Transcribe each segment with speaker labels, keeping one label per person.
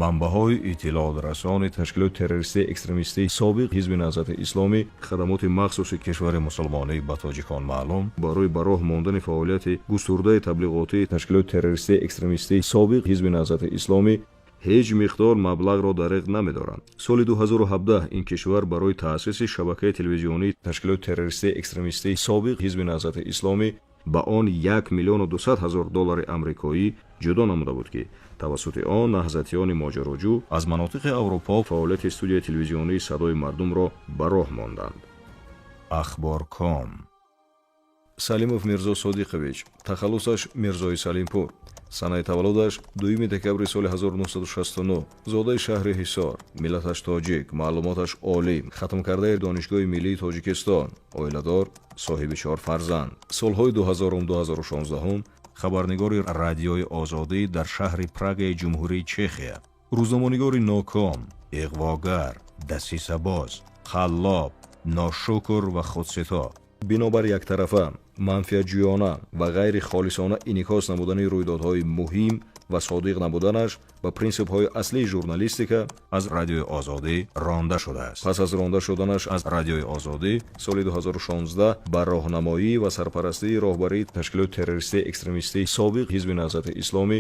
Speaker 1: манбаҳои иттилоъатрасони ташкилоти террористии экстремистии собиқ ҳизби наҳзати исломӣ хадамоти махсуси кишвари мусулмонӣ ба тоҷикон маълум барои ба роҳ мондани фаъолияти густурдаи таблиғотии ташкилоти террористии экстремистии собиқ ҳизби наҳзати исломӣ ҳеҷ миқдор маблағро дариқ намедоранд. Соли 2017 ин кишвар барои таъсиси шабакаи телевизионии ташкилоти террористии экстремистии собиқ ҳизби наҳзати исломӣ ба он $1,2 миллион амрикоӣ ҷудо намуда буд, ки тавассути он наҳзатиёни моҷароҷӯ аз манотиқи Аврупо фаъолияти студияи телевизионии садои мардумро ба роҳ монданд. Ахборком. Салимов Мирзо Содиқович, тахаллусаш Мирзои Салимпур, санаи таваллудаш 2 декабри соли 1969, зодаи шаҳри Ҳисор, миллаташ тоҷик, маълумоташ олӣ, хатмкардаи донишгоҳи миллии Тоҷикистон, оиладор, соҳиби 4 фарзанд. Солҳои 2000-2016 хабарнигори радиои Озодӣ дар шаҳри Прагаи Ҷумҳурии Чехия, рӯзноманигори ноком, иғвогар, дасисабоз, қаллоб, ношукр ва худсито. бинобар яктарафа, манфиатҷӯёна ва ғайри холисона инъикос намудани рӯйдодҳои муҳим ва содиқ набуданаш ба принсипҳои аслии журналистика аз радиои Озодӣ ронда шудааст. пас аз ронда шуданаш аз радиои Озодӣ соли 2016 ба роҳнамоӣ ва сарпарастии роҳбарии ташкилоти террористии экстремистии собиқ ҳизби наҳзати исломӣ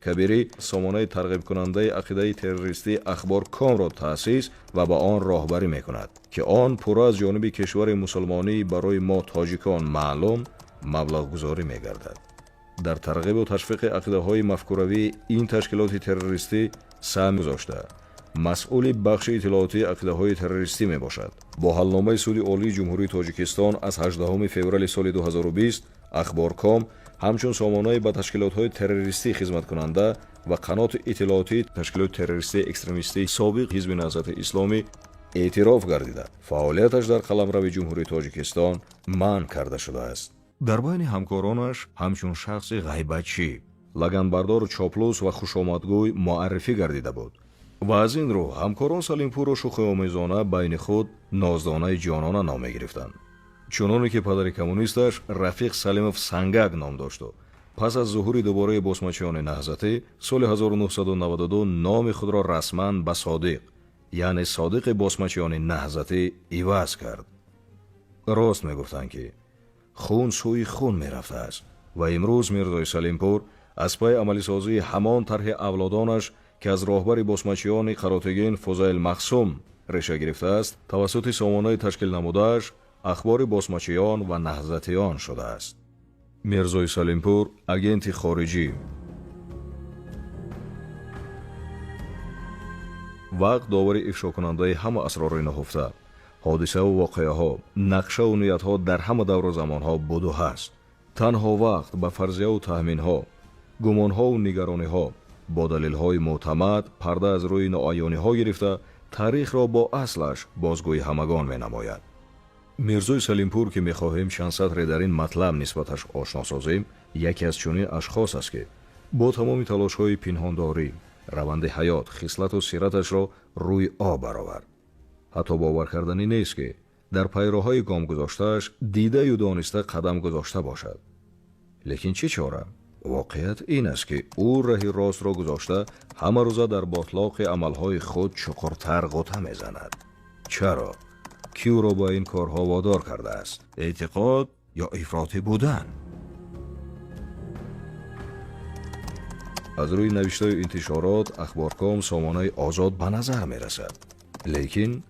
Speaker 1: кабирӣ сомонаи тарғибкунандаи ақидаи террористии Ахборкомро таъсис ва ба он роҳбарӣ мекунад, ки он пурра аз ҷониби кишвари мусулмонӣ барои мо тоҷикон маълум маблағгузорӣ мегардад. дар тарғибу ташвиқи ақидаҳои мафкуравии ин ташкилоти террористӣ саҳм гузошта масъули бахши иттилоотии ақидаҳои террористӣ мебошад. бо ҳалномаи суди олии ҷумҳурии Тоҷикистон аз 18 феврали соли 2020 Ахборком ҳамчун сомонаи ба ташкилотҳои террористӣ хизматкунанда ва қаноти иттилоотии ташкилоти террористии экстремистии собиқ ҳизби наҳзати исломӣ эътироф гардида фаъолияташ дар қаламрави ҷумҳурии Тоҷикистон манъ карда шудааст. дар байни ҳамкоронаш ҳамчун шахси ғайбатчӣ, лаганбардору чоплус ва хушомадгӯй муаррифӣ гардида буд ва аз ин рӯ ҳамкорон Салимпурро шухиомезона байни худ Ноздонаи ҷонона ном мегирифтанд, чуноне ки падари коммунисташ Рафиқ Салимов Сангак ном дошту. пас аз зуҳури дубораи босмачиёни наҳзатӣ соли 1992 номи худро расман ба Содиқ, яъне Содиқи босмачиёни наҳзатӣ иваз кард. рост мегуфтанд ки хун сӯи хун мерафтааст ва имрӯз Мирзои Салимпур аз пай амалисозии ҳамон тарҳи авлодонаш ки аз роҳбари босмачиёни қаротигин Фузайл Махсум реша гирифтааст, тавассути сомонаи ташкил намудааш ахбори босмачиён ва наҳзатиён шудааст. Мирзои Салимпур агенти хориҷӣ. вақт довари ифшокунандаи ҳама асрори наҳуфта, ҳодисаву воқеаҳо, нақшаву ниятҳо дар ҳама давру замонҳо буду ҳаст. танҳо вақт ба фарзияу таҳминҳо, гумонҳову нигарониҳо бо далелҳои мӯътамад парда аз рӯи ноаёниҳо гирифта таърихро бо аслаш бозгӯи ҳамагон менамояд. Мирзои Салимпур ки мехоҳем чанд сатре дар ин матлаб нисбаташ ошно созем, яке аз чунин ашхос аст ки бо тамоми талошҳои пинҳондорӣ раванди ҳаёт хислату сираташро рӯи об баровард. ҳатто бовар карданӣ нест ки дар пайроҳаи гом гузоштааш дидаю дониста қадам гузошта бошад. лекин чӣ чора? воқеият ин аст ки ӯ раҳи ростро гузошта ҳама рӯза дар ботлоқи амалҳои худ чуқуртар ғута мезанад. чаро? ки ӯро ба ин корҳо водор кардааст? эътиқод ё ифротӣ будан? аз рӯи навиштаю интишорот Ахборком сомонаи озод ба назар мерасад. лекин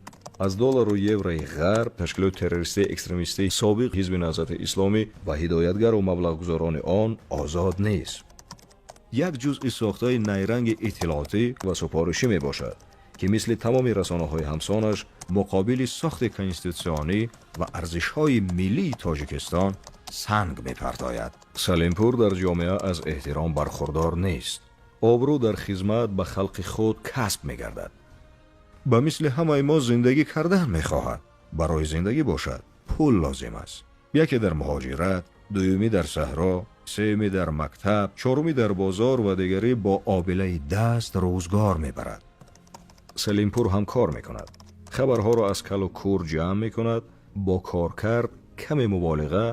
Speaker 1: аз доллару еврои ғарб ташкилоти террористии экстремистии собиқ ҳизби наҳзати исломӣ ва ҳидоятгару маблағгузорони он озод нест. як ҷузъи сохтаи найранги иттилоотӣ ва супоришӣ мебошад ки мисли тамоми расонаҳои ҳамсонаш муқобили сохти конститутсионӣ ва арзишҳои миллии Тоҷикистон санг мепартояд. Салимпур дар ҷомеа аз эҳтиром бархурдор нест. обрӯ дар хизмат ба халқи худ касб мегардад. ба мисли ҳамаи мо зиндагӣ кардан мехоҳад. барои зиндагӣ бошад пул лозим аст. яке дар муҳоҷират, дуюмӣ дар саҳро, сеюмӣ дар мактаб, чорумӣ дар бозор ва дигарӣ бо обилаи даст рӯзгор мебарад. Салимпур ҳам кор мекунад. хабарҳоро аз калу кур ҷамъ мекунад, бо коркард каме муболиға,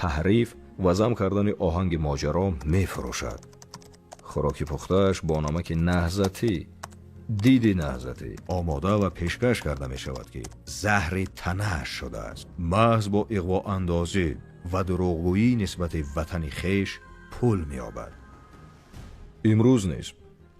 Speaker 1: таҳриф ва зам кардани оҳанги моҷаро мефурӯшад. хӯроки пухтааш бо намаки наҳзатӣ دیدی نهضتی آماده و پیشکش کرده می شود که زهر تنه‌اش شده است. محض با اغوا اندازی و دروغگویی نسبت وطن خیش پول می یابد. امروز نیز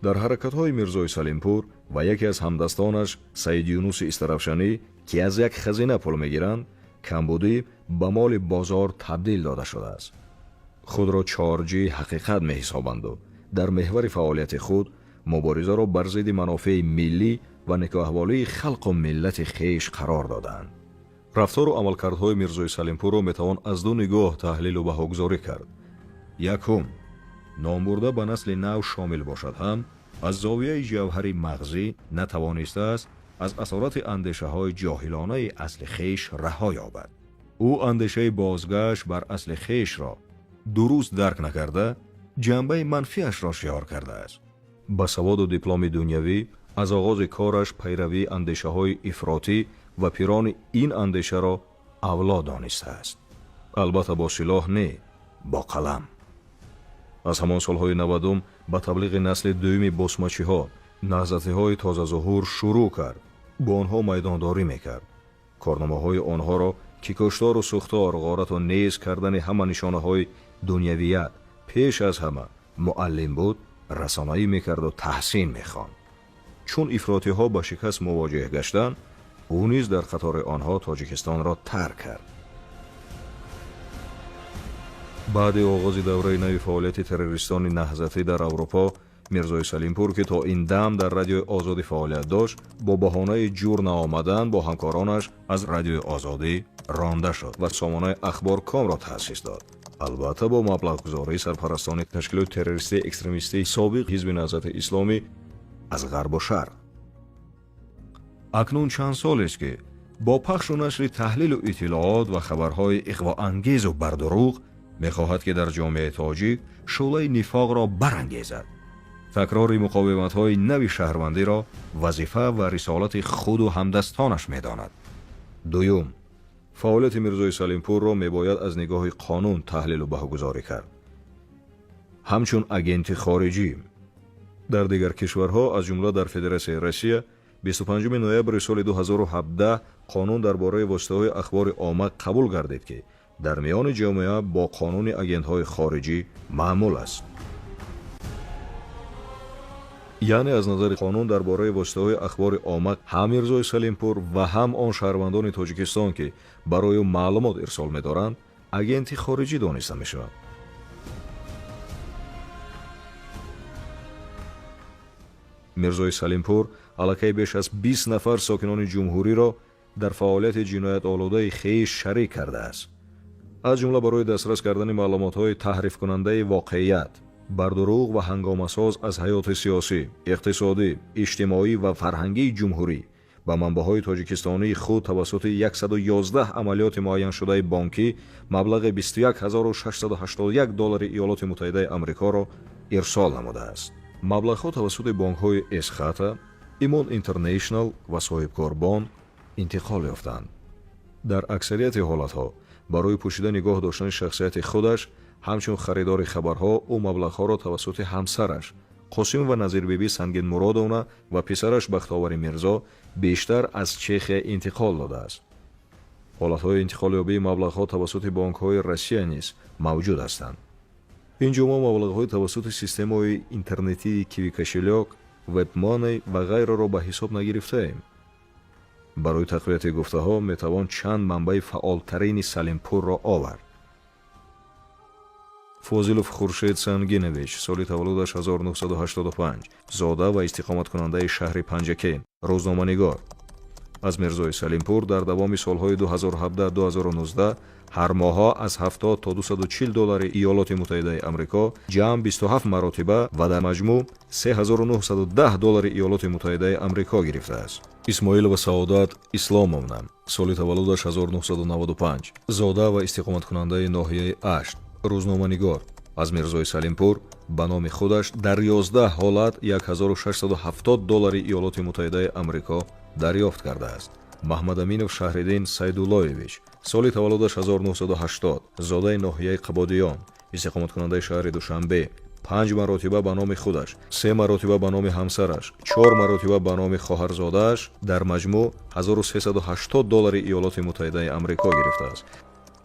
Speaker 1: در حرکت‌های میرزای سلیمپور و یکی از همدستانش سید یونس استرافشانی که از یک خزینه پول میگیرند، کمبودی به مال بازار تبدیل داده شده است. خود را چارجی حقیقت می حسابند و در محور فعالیت خود مبارزه را بر ضد منافع ملی و نگاهبانی خلق و ملت خیش قرار دادند. رفتار و عملکردهای میرزای سلیمپور را میتوان از دو نگاه تحلیل و بهاگذاری کرد. یکم، نام برده به نسل نو شامل باشد هم از زاویه جوهری مغزی نتوانسته است از اثرات اندیشه های جاهلانه اصل خیش رها یابد. او اندیشه بازگشت بر اصل خیش را درست درک نکرده، جنبه منفیش را شعار کرده است. با سواد و دیپلم دنیوی از آغاز کارش پیروی اندیشه های افراطی و پیران این اندیشه را اولاد دانسته است. البته با سلاح نه، با قلم. از همان سالهای 90 با تبلیغ نسل دوم بسماچی ها نهضتی های تازه ظهور شروع کرد. با آنها میدانداری میکرد. کارنامه های آنها را که کشتار و سوختار، غارت و نیز کردن همه نشانه های دنیویت پیش از همه معلم بود، رسانه‌ای میکرد و تحسین میخواند. چون افراطی ها با شکست مواجه گشتند، او نیز در قطار آنها تاجیکستان را ترک کرد. بعد آغاز دوره نو فعالیت تروریستان نهضتی در اروپا، میرزای سلیمپور که تا این دم در رادیوی آزادی فعالیت داشت، با بهانه جور نآمدن با همکارانش از رادیوی آزادی رانده شد و سامانه اخبار کام را تأسیس داد. البته با مبلغ‌گذاری سرپرستان تشکیلات تروریستی اکستریمیستی سابق حزب نهضت اسلامی از غرب و شرق. اکنون چند سال است که با پخش و نشر تحلیل و اطلاعات و خبرهای اغوا‌انگیز و بردروغ می‌خواهد که در جامعه تاجیک شعله نفاق را برانگیزد. تکرار مقاومت‌های نوی شهروندی را وظیفه و رسالت خود و همدستانش می‌داند. دوم، فعالیت میرزای سلیمپور را میباید از نگاه قانون تحلیل و بهاگذاری کرد. همچون اگنت خارجی در دیگر کشورها از جمله در فدراسیون روسیه 25 نوامبر سال 2017 قانون درباره واسطه‌های اخبار عامه قبول گردید که در میان جامعه با قانون اگنت‌های خارجی معمول است. یعنی از نظر قانون درباره واسطه‌های اخبار عامه هم میرزای سلیمپور و هم آن شهروندان تاجیکستان که برای معلومات ارسال می‌دارند اگنت خارجی دانسته می‌شوند. میرزای سلیمپور علاقه بیش از 20 نفر ساکنان جمهوری را در فعالیت جنایت آلوده خیش شریک کرده است. از جمله برای دسترس کردن معلومات‌های تحریف کننده واقعیت، بردروغ و هنگامه‌ساز از حیات سیاسی، اقتصادی، اجتماعی و فرهنگی جمهوری با منبع‌های تاجیکستانی خود توسط 111 عملیات معین شده بانکی مبلغ 21681 دلار ایالات متحده آمریکا را ارسال نموده است. مبلغ‌ها توسط بانک‌های اسخاتا، ایمون اینترنشنال و صاحبکار بانک انتقال یافتند. در اکثریت حالت‌ها برای پوشیدن نگاه داشتن شخصیت خودش، همچون خریدار خبرها او مبلغ‌ها را توسط همسرش قاسم و نظیر بیبی سنگین مرادونا و پسرش بختاور میرزا بیشتر از چخیا انتقال داده است. حالت‌های انتقالیابی مبلغ‌ها توسط بانک‌های روسیه نیز موجود هستند. اینجا ما مبلغ‌های توسط سیستم‌های اینترنتی کیوی کشلیک، وب مانی و غیره را به حساب نگرفته‌ایم. برای تقویت گفته‌ها می‌توان چند منبع فعال‌ترین سلیمپور را آورد. فاضلوف خورشید سنگینویچ، سال تولدش 1985، زاده و استقامت کننده شهر پنجکین، روزنامه‌نگار. از میرزای سلیمپور در دوام سالهای 2017-2019 هر ماه از 70 تا 240 دلار ایالات متحده آمریکا جمع 27 مراتبه و در مجموع 3910 دلار ایالات متحده آمریکا گرفته است. اسماعیل و سعادت اسلامовна، سال تولدش 1995، زاده و استقامت کننده ناحیه اشت، روزنامه‌نگار. از میرزای سلیمپور به نام خودش در 11 حالت 1670 دلار ایالات متحده آمریکا دریافت کرده است. محمد امینов شهردین سیداللهویچ، سال تولدش 1980، زاده ناحیه قبادیان، استقامت کننده شهر دوشنبه، 5 مرتبه به نام خودش، 3 مرتبه به نام همسرش، 4 مرتبه به نام خواهرزاده‌اش در مجموع $1380 ایالات متحده آمریکا گرفته است.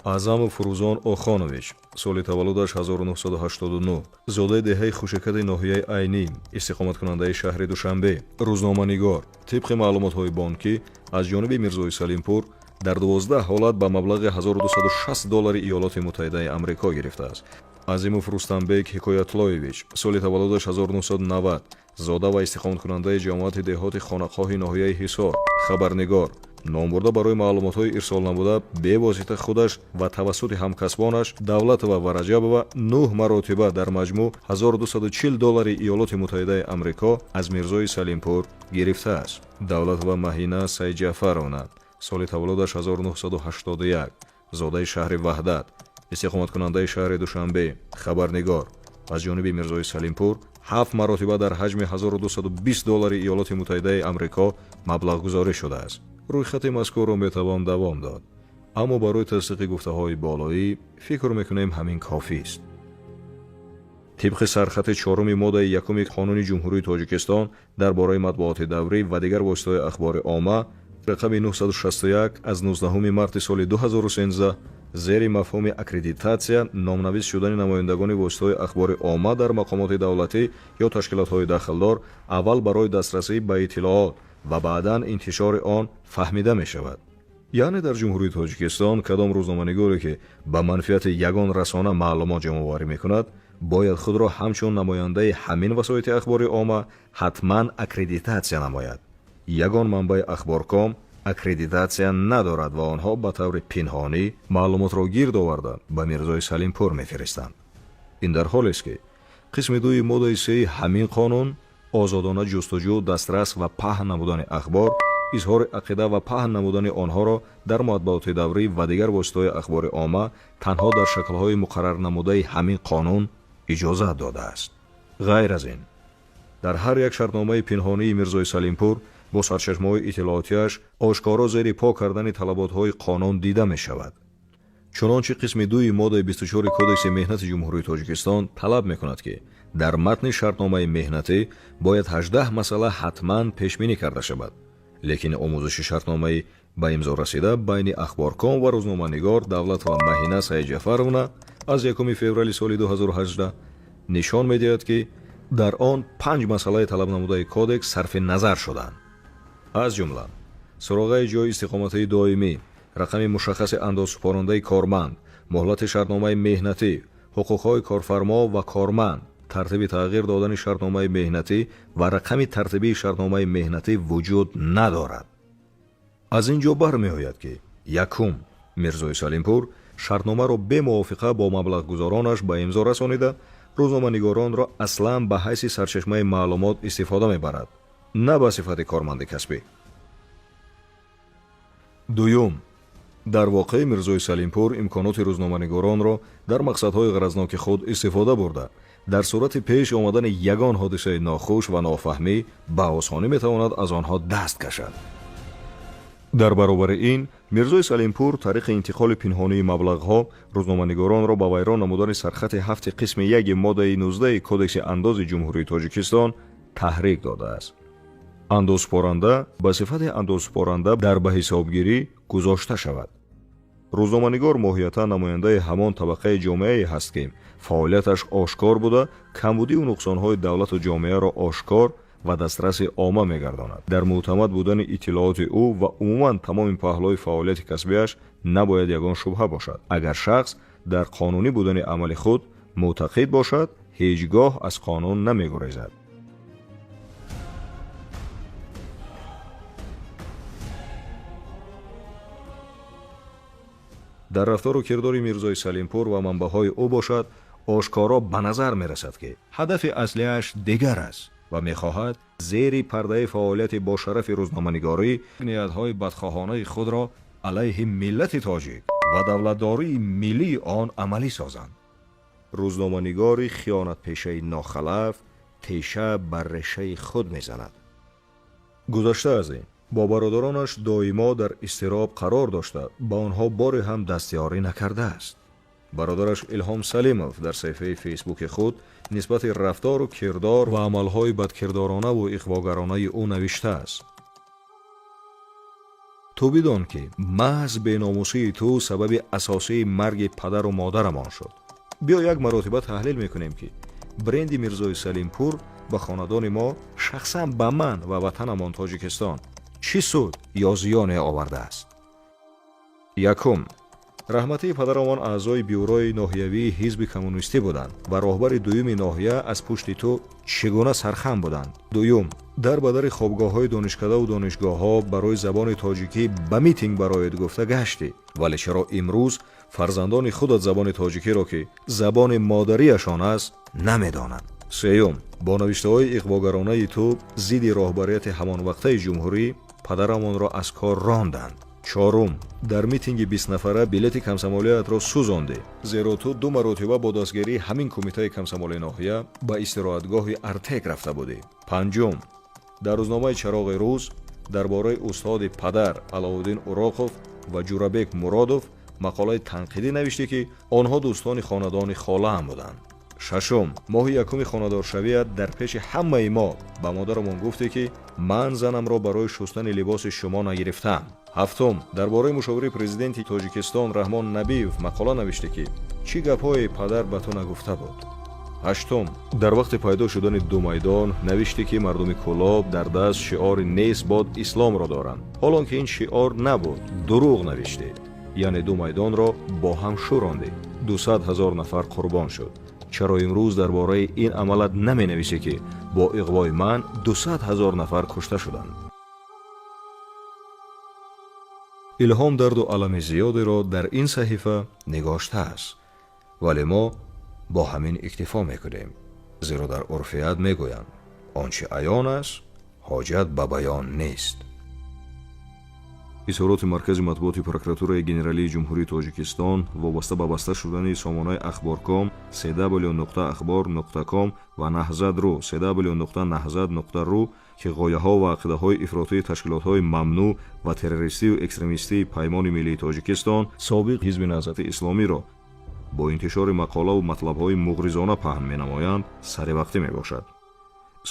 Speaker 1: اعظم فروزان اوخانویچ سال تولدش 1989 زاده دهه خوشکد ناحیه عینی، استقامت کننده شهر دوشنبه، روزنامه‌نگار. طبق معلومات‌های بانکی از جانب میرزای سلیمپور در 12 حالت به مبلغ $1260 ایالات متحده آمریکا گرفته است. عظیموف رستمبек حکایت‌لویویچ سال تولدش 1990 زاده و استقامت کننده جماعت دهات خانقاه ناحیه حصار، خبرنگار. نامبرده برای معلومات‌های ارسال نموده به واسطه خودش و توسط همکسبانش دولت و ورجبова 9 مرتبه در مجموع $1240 ایالات متحده آمریکا از میرزای سلیمپور گرفته است. دولت و مهینه سیدجعفرونا سال تولدش 1981 زاده شهر وحدت، استقامت کننده شهر دوشنبه، خبرنگار. از جانب میرزای سلیمپور 7 مرتبه در حجم $1220 ایالات متحده آمریکا مبلغ گذاری شده است. رویخط مذکور را میتوان دوام داد، اما برای تصدیق گفته‌های بالایی فکر میکنیم همین کافی است. طبق سرخط 4 ماده 1 قانون جمهوری تاجیکستان درباره مطبوعات دوری و دیگر واسطه‌های اخبار عامه رقم 961 از 19 مارت سال 2013 زیر مفهوم اکریدیتاسیا نامنویس شدن نمایندگان واسطه‌های اخبار عامه در مقامات دولتی یا تشکیلات‌های داخلدار اول برای دسترسی به اطلاعات و بعداً انتشار آن فهمیده می شود. یعنی در جمهوری تاجیکستان کدام روزنامه‌نگاری که به منفعت یگان رسانه معلومات جمع‌آوری می‌کند باید خود را همچون نماینده همین وسایط اخبار عامه حتماً اکریدیتاسیا نماید. یگان منبع اخبارکام اکریدیتاسیا ندارد و آنها به طور پنهانی معلومات را گرد آورده به میرزای سلیمپور می‌فرستند. این در حالی است که قسم 2 ماده 3 همین قانون آزادانه جستجو، دسترس و پهن نمودن اخبار، اظهار عقیده و پهن نمودن آنها را در مطبوعات دوری و دیگر واسطه‌های اخبار عامه تنها در شکل‌های مقرر نموده همین قانون اجازه داده است. غیر از این در هر یک شرطنامه پنهانی میرزای سلیمپور با سرچشمه‌های اطلاعاتیش آشکارا زیر پا کردن طلبات‌های قانون دیده می‌شود. چنانچه قسم 2 ماده 24 کدکس مهنت جمهوری تاجیکستان طلب می‌کند که در متن شرطنامه مهنتی باید 18 مسئله حتماً پیش‌بینی کرده شود، لیکن آموزش شرطنامه به امضا رسیده بین اخبارکام و روزنامه‌نگار دولت و مهینه سیدجعفرونا از 1 فوریه سال 2018 نشان می‌دهد که در آن 5 مسئله طلب نموده کدکس صرف نظر شدند. از جمله سراغ جای استقامت دائمی، رقم مشخص اندازه‌سپارنده کارمند، مهلت شرطنامه مهنتی، حقوق‌های کارفرما و کارمند، ترتیب تغییر دادن شرطنامه مهنتی و رقم ترتیبی شرطنامه مهنتی وجود ندارد. از اینجا برمی‌آید که یکم میرزای سلیمپور شرطنامه را به موافقه با مبلغ گذارانش به امضا رسانیده روزنامه‌نگاران را اصلاً به حیث سرچشمه معلومات استفاده می‌برد، نه به صفت کارمند کسبی. دوم، در واقع میرزای سلیمپور امکانات روزنامه‌نگاران را در مقصدهای غرضناک خود استفاده برده در صورت پیش آمدن یگان حادثه ناخوش و نافهمی به آسانی میتواند از آنها دست کشد. در برابر این میرزای سلیمپور طریق انتقال پنهانی مبلغ‌ها روزنامه‌نگاران را به ویران نمودن سرخط 7 قسم 1 ماده 19 کدکس انداز جمهوری تاجیکستان تحریک داده است. اندازه‌سپارنده به صفت اندازه‌سپارنده در به حسابگیری گذاشته شود. روزنامه‌نگار ماهیتا نماینده همان طبقه جامعه است که فعالیتش آشکار بوده کمبودی و نقصان‌های دولت و جامعه را آشکار و دسترس عامه می‌گرداند. در معتمد بودن اطلاعات او و عموماً تمام پهلوی فعالیت کسبیش نباید یگان شبهه باشد. اگر شخص در قانونی بودن عمل خود معتقد باشد هیچگاه از قانون نمی‌گریزد. در رفتار و کردار میرزای سلیمپور و منبع‌های او باشد آشکارا به نظر می‌رسد که هدف اصلیش دیگر است و می‌خواهد زیر پرده فعالیت با شرف روزنامه‌نگاری نیت‌های بدخواهانه خود را علیه ملت تاجیک و دولتداری ملی آن عملی سازند. روزنامه‌نگاری خیانت پیشه ناخلف تیشه بر ریشه خود می‌زند. گذشته از این با برادرانش دائما در اضطراب قرار داشته با آنها باری هم دستیاری نکرده است. برادرش الهام سلیموف در صفحه فیسبوک خود нисбати рафтору кирдор ва амалҳои бадкирдоронаву иғвогаронаи ӯ навиштааст: ту бидон ки маҳз беномусии ту сабаби асосии марги падару модарамон шуд. биё як маротиба таҳлил мекунем ки бренди мирзои салимпур ба хонадони мо, шахсан ба ман ва ватанамон тоҷикистон чӣ суд ё зиёне овардааст? якум, раҳматии падарамон аъзои бюрои ноҳиявии ҳизби коммунистӣ буданд ва роҳбари дуюми ноҳия аз пушти ту чӣ гуна сархам буданд? дуюм, дар ба дари хобгоҳҳои донишкадаву донишгоҳҳо барои забони тоҷикӣ ба митинг бароят гуфта гаштӣ, вале чаро имрӯз фарзандони худат забони тоҷикиро ки забони модариашон аст намедонанд? сеюм, бо навиштаҳои иғвогаронаи ту зидди роҳбарияти ҳамонвақтаи ҷумҳурӣ падарамонро аз кор ронданд. чорум, дар митинги 20 нафара билети камсамолиятро сӯзондӣ, зеро ту ду маротиба бо дастгирии ҳамин кумитаи камсамолии ноҳия ба истироҳатгоҳи Артек рафта будӣ. панҷум, дар рӯзномаи Чароғи рӯз дар бораи устоди падар Аловуддин Уроқов ва Ҷурабек Муродов мақолаи танқидӣ навиштӣ ки онҳо дӯстони хонадони холаам буданд. шашум, моҳи якуми хонадоршавият дар пеши ҳамаи мо ба модарамон гуфтӣ ки ман занамро барои шустани либоси шумо нагирифтам. ҳафтум, дар бораи мушовири президенти Тоҷикистон Раҳмон Набиев мақола навиштӣ ки чӣ гапҳои падар ба ту нагуфта буд. ҳаштум, дар вақти пайдо шудани ду майдон навиштӣ ки мардуми Кӯлоб дар даст шиори «Нест бод исломро» доранд, ҳолон ки ин шиор набуд, дурӯғ навиштӣ, яъне ду майдонро бо ҳам шӯрондӣ, 200 000 нафар қурбон шуд. чаро имрӯз дар бораи ин амалат наменависӣ ки бо иғвои ман 200 000 нафар кушта шуданд? илҳом дарду алами зиёдеро дар ин саҳифа нигоштааст, вале мо бо ҳамин иктифо мекунем, зеро дар урфият мегӯянд он чи аён аст, ҳоҷат ба баён нест. изҳороти маркази матбуоти прокуратураи генералии ҷумҳурии Тоҷикистон вобаста ба баста шудани сомонаи Ахборком cw.akhbor.com ва Наҳзад.ру cw.nahzad.ru ки ғояҳо ва ақидаҳои ифротии ташкилотҳои мамнӯъ ва террористию экстремистии Паймони Миллии Тоҷикистон собиқ ҳизби Наҳзати Исломиро бо интишори мақолаву матлабҳои муғризона паҳн менамоянд, саривақтӣ мебошад.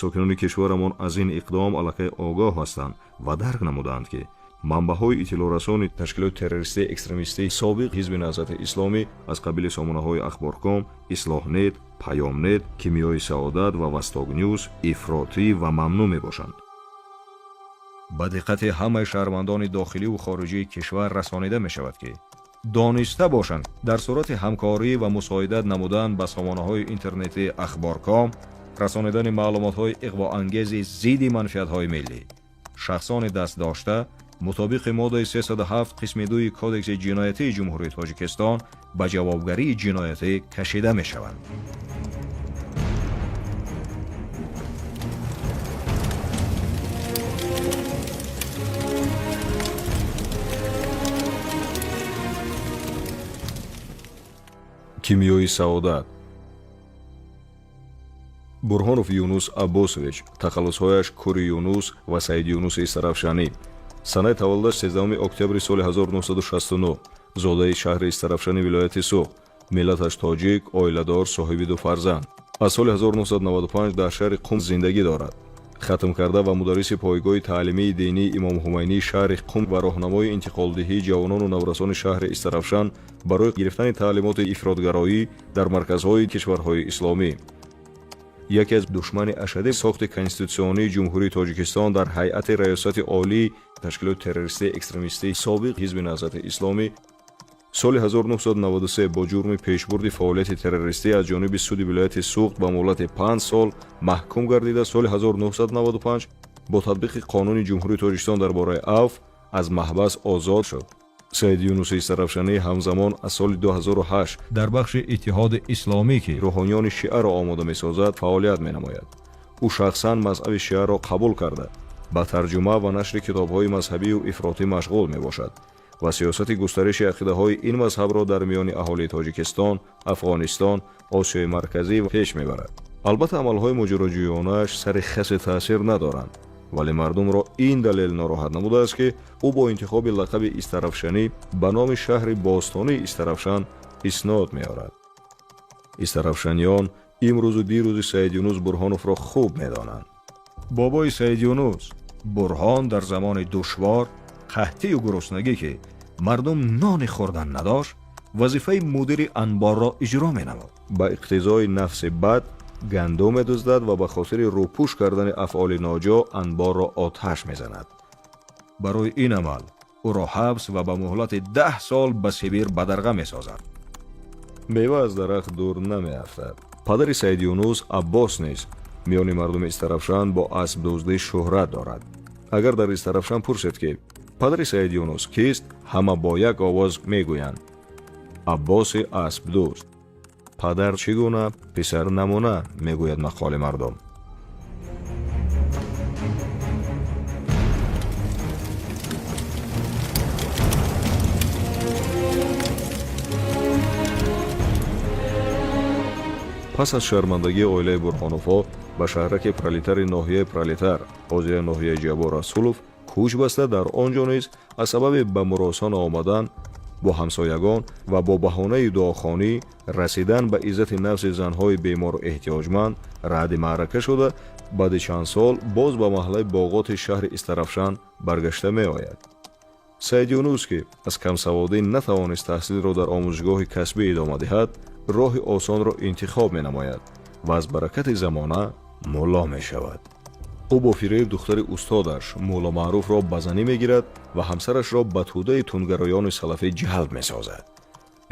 Speaker 1: сокинони кишварамон аз ин иқдом аллакай огоҳ ҳастанд ва дарк намуданд ки манбаъҳои иттилоърасони ташкилоти террористии экстремистии собиқ ҳизби Наҳзати Исломӣ аз қабили сомонаҳои Ахборком, Ислоҳнет, Паёмнет, Кимиёи Саодат ва Востокнюз ифротӣ ва мамнӯъ мебошанд. ба диққати ҳамаи шаҳрвандони дохиливу хориҷии кишвар расонида мешавад ки дониста бошанд дар сурати ҳамкорӣ ва мусоидат намудан ба сомонаҳои интернетии Ахборком расонидани маълумотҳои иғвоангези зидди манфиатҳои миллӣ, шахсони дастдошта мутобиқи моддаи 307 қисми 2 кодекси ҷиноятии ҷумҳурии Тоҷикистон ба ҷавобгарии ҷиноятӣ кашида мешаванд. кимиёи саодат. Бурҳонов Юнус Аббосович, тахаллусҳояш Кури Юнус ва Саид Юнуси Истарафшанӣ. санаи таваллудаш 13 октябри соли 1969, зодаи шаҳри Истарафшани вилояти Суғ, миллаташ тоҷик, оиладор, соҳиби ду фарзанд. аз соли 1995 дар шаҳри Қум зиндагӣ дорад. хатм карда ва мударриси пойгоҳи таълимии динии Имом Ҳумайнии шаҳри Қум ва роҳнамои интиқолдиҳии ҷавонону наврасони шаҳри Истарафшан барои гирифтани таълимоти ифротгароӣ дар марказҳои кишварҳои исломӣ. яке аз душмани ашади сохти конститутсионии ҷумҳурии Тоҷикистон дар ҳайати раёсати олии ташкилоти террористии экстремистии собиқ ҳизби Наҳзати Исломӣ соли 1993 бо ҷурми пешбурди фаъолияти террористӣ аз ҷониби суди вилояти Суғд ба муҳлати 5 сол маҳкум гардида соли 1995 бо татбиқи қонуни ҷумҳурии Тоҷикистон дар бораи афв аз маҳбас озод шуд. Саид Юнуси Истарафшанӣ ҳамзамон аз соли 2008 дар бахши Иттиҳоди Исломӣ ки рӯҳониёни шиаро омода месозад фаъолият менамояд. ӯ шахсан мазҳаби шиаро қабул карда ба тарҷума ва нашри китобҳои мазҳабию ифротӣ машғул мебошад ва сиёсати густариши ақидаҳои ин мазҳабро дар миёни аҳолии Тоҷикистон, Афғонистон, Осиёи марказӣ пеш мебарад. албатта амалҳои муҷироҷӯёнааш сари хасе таъсир надоранд, вале мардумро ин далел нороҳат намудааст ки ӯ бо интихоби лақаби Истарафшанӣ ба номи шаҳри бостонии Истарафшан иснод меорад. Истарафшаниён имрӯзу дирӯзи Саид Юнус Бурҳоновро хуб медонанд. бобои Саид Юнус Бурҳон дар замони душвор, қаҳтию гуруснагӣ ки мардум нони хӯрдан надошт, вазифаи мудири анборро иҷро менамуд. ба иқтизои нафси бад гандум медуздад ва ба хотири рӯпӯш кардани афъоли ноҷо анборро оташ мезанад. барои ин амал ӯро ҳабс ва ба муҳлати 10 сол ба Сибир бадарға месозад. мева аз дарахт дур намеафтад. падари Саид Юнус Аббос низ миёни мардуми Истарафшан бо асбдуздӣ шӯҳрат дорад. агар дар Истарафшан пурсед ки падари Саид Юнус кист, ҳама бо як овоз мегӯянд Аббоси асбдузд. падар чӣ гуна, писар намуна, мегӯяд мақоли мардум. пас аз шармандагии оилаи Бурҳоновҳо ба шаҳраки пролетари ноҳияи Пролетар, ҳозира ноҳияи Ҷабо Расулов кӯч баста, дар он ҷо низ аз сабаби ба муросона омадан бо ҳамсоягон ва бо баҳонаи дуохонӣ расидан ба иззати нафси занҳои бемору эҳтиёҷманд раъди маърака шуда, баъди чанд сол боз ба маҳаллаи боғоти шаҳри Истарафшан баргашта меояд. Саид Юнус ки аз камсаводӣ натавонист таҳсилро дар омӯзишгоҳи касбӣ идома диҳад, роҳи осонро интихоб менамояд ва аз баракати замона мулло мешавад. ӯ бо фиреб духтари устодаш мулло Маъруфро ба занӣ мегирад ва ҳамсарашро ба тӯдаи тунгароёни салафӣ ҷалб месозад.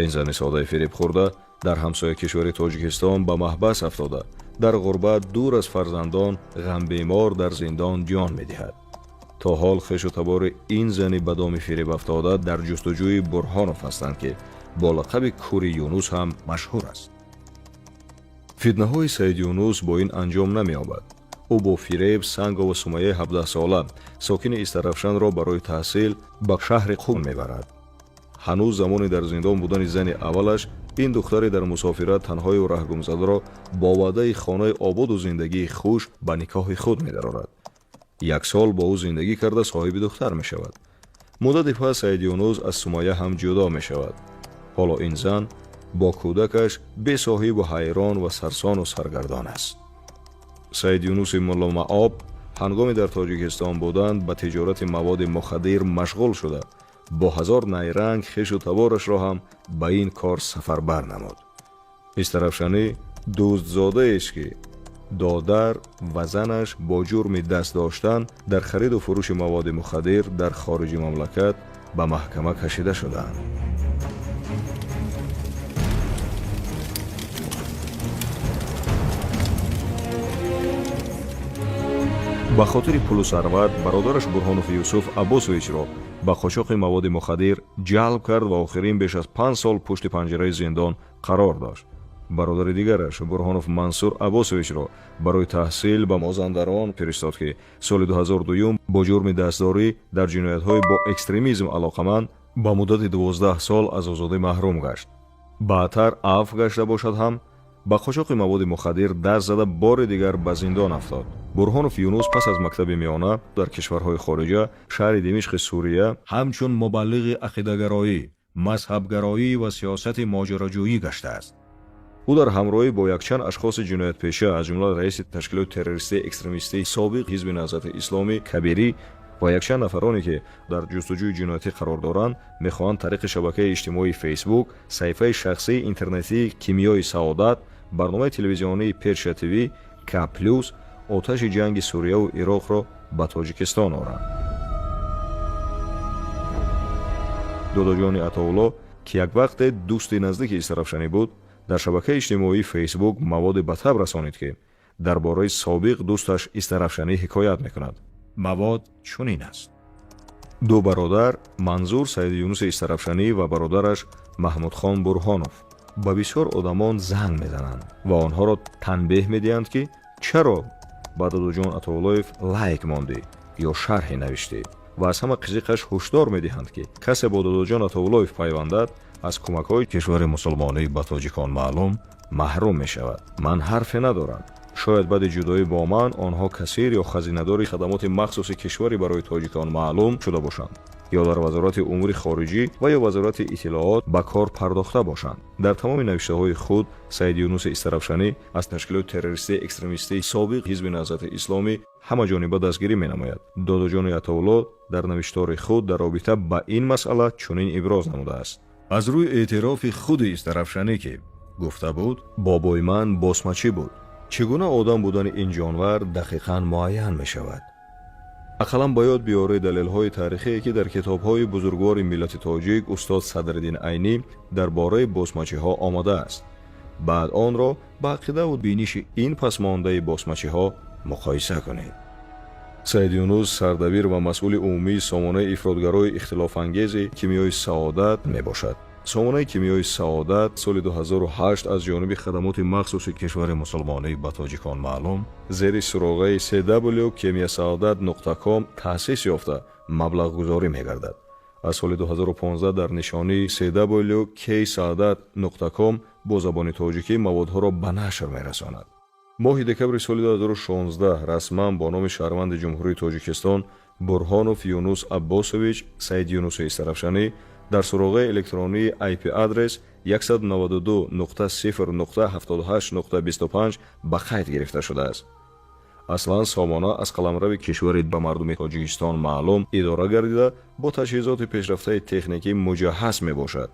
Speaker 1: ин зани содаи фиребхӯрда дар ҳамсоя кишвари Тоҷикистон ба маҳбас афтода, дар ғурбат дур аз фарзандон ғамбемор дар зиндон ҷон медиҳад. то ҳол хешу табори ин зани ба доми фиреб афтода дар ҷустуҷӯи Бурҳонов ҳастанд ки бо лақаби Кури Юнус ҳам машҳур аст. фитнаҳои Саид Юнус бо ин анҷом намеёбад. ӯ бо фиреб Санго ва Сумайяи 17-сола сокини Истарафшанро барои таҳсил ба шаҳри Қум мебарад. ҳанӯз замони дар зиндон будани зани аввалаш ин духтари дар мусофират танҳои раҳгумзадаро бо ваъдаи хонаи ободу зиндагии хуш ба никоҳи худ медарорад. 1 сол бо ӯ зиндагӣ карда соҳиби духтар мешавад. муддати пас Саид Юнус аз Сумайя ҳам ҷудо мешавад. ҳоло ин зан бо кӯдакаш бесоҳибу ҳайрон ва сарсону саргардон аст. Саид Юнуси Мулло Маоб ҳангоми дар Тоҷикистон буданд ба тиҷорати маводи мухаддир машғул шуда, бо 1000 найранг хешу таборашро ҳам ба ин кор сафарбар намуд. Истарафшанӣ дуздзодаест ки додар ва занаш бо ҷурми даст доштан дар хариду фурӯши маводи мухаддир дар хориҷи мамлакат ба маҳкама кашида шуданд. ба хотири пулу сарват бародараш Бурҳонов Юсуф Аббосовичро ба қочоқи маводи мухаддир ҷалб кард ва охирин беш аз 5 сол пушти панҷараи зиндон қарор дошт. бародари дигараш Бурҳонов Мансур Аббосовичро барои таҳсил ба Мозандарон фиристод ки соли 2002 бо ҷурми дастдорӣ дар ҷиноятҳои бо экстремизм алоқаманд ба муддати 12 сол аз озодӣ маҳрум гашт. баъдтар афв гашта бошад ҳам ба қочоқи маводи мухаддир даст зада бори дигар ба зиндон афтод. Бурҳонов Юнус пас аз мактаби миёна дар кишварҳои хориҷа шаҳри Димишқи Сурия ҳамчун мубаллиғи ақидагароӣ, мазҳабгароӣ ва сиёсати моҷароҷӯӣ гаштааст. ӯ дар ҳамроҳӣ бо якчанд ашхоси ҷиноятпеша, аз ҷумла раиси ташкилоти террористии экстремистии собиқ ҳизби Наҳзати Исломӣ Кабирӣ ва якчанд нафароне ки дар ҷустуҷӯи ҷиноятӣ қарор доранд, мехоҳанд тариқи шабакаи иҷтимоии Фейсбук, саҳифаи шахсии интернетии Кимиёи Саодат, барномаи телевизионии Перша ТВ, К+, оташи ҷанги Сурияву Ироқро ба Тоҷикистон оранд. Додоҷони Атоулло ки як вақте дӯсти наздики Истарафшанӣ буд, дар шабакаи иҷтимоии Фейсбук маводи ба таб расонид ки дар бораи собиқ дӯсташ Истарафшанӣ ҳикоят мекунад. мавод чунин аст. ду бародар Манзур Саид Юнуси Истарафшанӣ ва бародараш Маҳмудхон Бурҳонов ба бисёр одамон занг мезананд ва онҳоро танбеҳ медиҳанд ки чаро ба Додоҷон Атоуллоев лайк мондӣ ё шарҳе навиштӣ ва аз ҳама қизиқаш ҳушдор медиҳанд ки касе бо Додоҷон Атоуллоев пайвандад аз кӯмакҳои кишвари мусулмонӣ ба тоҷикон маълум маҳрум мешавад. ман ҳарфе надорам. шояд баъди ҷудоӣ бо ман онҳо касир ё хазинадори хадамоти махсуси кишвари барои тоҷикон маълум шуда бошанд. یا در وزارت امور خارجی و یا وزارت اطلاعات به کار پرداخته باشند. در تمام نوشته‌های خود سید یونس استرافشانی از تشکیلات تروریستی اکستریمیستی سابق حزب نهضت اسلامی همه‌جانبه دستگیری می‌نماید. داداجان عطاالله در نوشتار خود در رابطه با این مسئله چنین ابراز نموده است: از روی اعتراف خود استرافشانی که گفته بود بابای من باسمچی بود، چگونه آدم بودن این جانور دقیقاً معین می‌شود؟ اقلا باید بیاره دلیل‌های تاریخی که در کتاب‌های بزرگوار ملت تاجیک استاد صدرالدین عینی درباره باسمچی‌ها آمده است. بعد آن را با عقیده و بینش این پسمانده باسمچی‌ها مقایسه کنید. سید یونس سردبیر و مسئول عمومی سامانه افرادگرای اختلاف انگیز کیمیای سعادت میباشد. سامانه کیمیای سعادت سال 2008 از جانب خدمات مخصوص کشور مسلمانان به تاجیکان معلوم زیر سراغه www.kemiasaadat.com تأسیس یافته مبلغ گذاری می‌گردد. از سال 2015 در نشانی www.ksaadat.com با زبان تاجیکی موادها را به نشر می‌رساند. ماه دکمبر سال 2016 رسما با نام شهروند جمهوری تاجیکستان برهانوف یونس عباسویچ سید یونس استرافشانی در سراغ الکترونی IP آدرس 192.0.78.25 به قید گرفته شده است. اصلا سامانه از قلمرو کشور به مردم تاجیکستان معلوم اداره گردیده با تجهیزات پیشرفته تکنیکی مجهز می باشد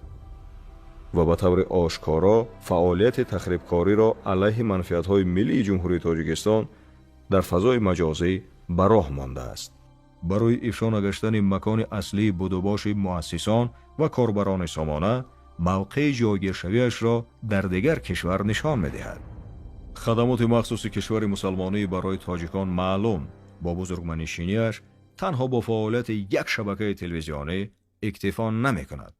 Speaker 1: و به طور آشکارا فعالیت تخریبکاری را علیه منفعت‌های ملی جمهوری تاجیکستان در فضای مجازی به راه مانده است. برای افشا نگشتن مکان اصلی بدوباش مؤسسان و کاربران سامانه موقع جایگیرشویش را در دیگر کشور نشان می‌دهد. خدمات مخصوص کشور مسلمانی برای تاجیکان معلوم با بزرگمنشینیش تنها با فعالیت یک شبکه تلویزیونی اکتفا نمی‌کند.